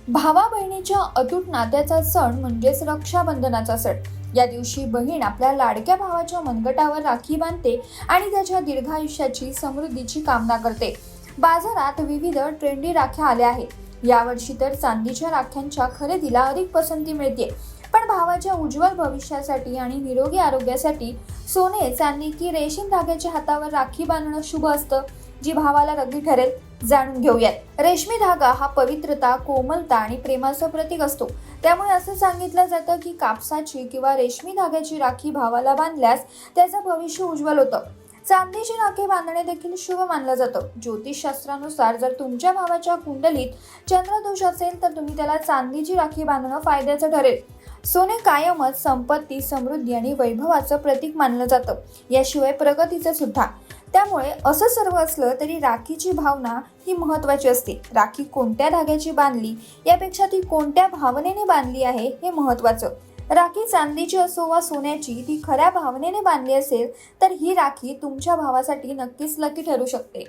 भावा बहिणीच्या अतूट नात्याचा सण म्हणजेच रक्षाबंधनाचा सण। या दिवशी बहीण आपल्या लाडक्या भावाच्या मनगटावर राखी बांधते आणि त्याच्या दीर्घायुष्याची समृद्धीची कामना करते। बाजारात विविध ट्रेंडी राख्या आल्या आहेत। यावर्षी तर चांदीच्या राख्यांच्या खरेदीला अधिक पसंती मिळते। पण भावाच्या उज्ज्वल भविष्यासाठी आणि निरोगी आरोग्यासाठी सोने, चांदी की रेशीम धाग्याच्या हातावर राखी बांधणं शुभ असतं, जी भावाला रगी ठरेल। जाणून घेऊयात। रेशमी धागा हा पवित्रता, कोमलता आणि प्रेमाचं प्रतीक असतो। त्यामुळे असं सांगितलं जातं की कापसाची किंवा रेशमी धाग्याची राखी भावाला बांधल्यास त्याचं भविष्य उज्ज्वल होतं। चांदीची राखी बांधणे देखील शुभ मानलं जातं। ज्योतिषशास्त्रानुसार जर तुमच्या भावाच्या कुंडलीत चंद्रदोष असेल तर तुम्ही त्याला चांदीची राखी बांधणं फायद्याचं ठरेल। सोने कायमच संपत्ती, समृद्धी आणि वैभवाचं प्रतीक मानलं जातं, याशिवाय प्रगतीचं सुद्धा। त्यामुळे असं सर्व असलं तरी राखीची भावना ही महत्त्वाची असते। राखी कोणत्या धाग्याची बांधली यापेक्षा ती कोणत्या भावनेने बांधली आहे हे महत्त्वाचं। राखी चांदीची असो वा सोन्याची, ती खऱ्या भावनेने बांधली असेल तर ही राखी तुमच्या भावासाठी नक्कीच लकी ठरू शकते।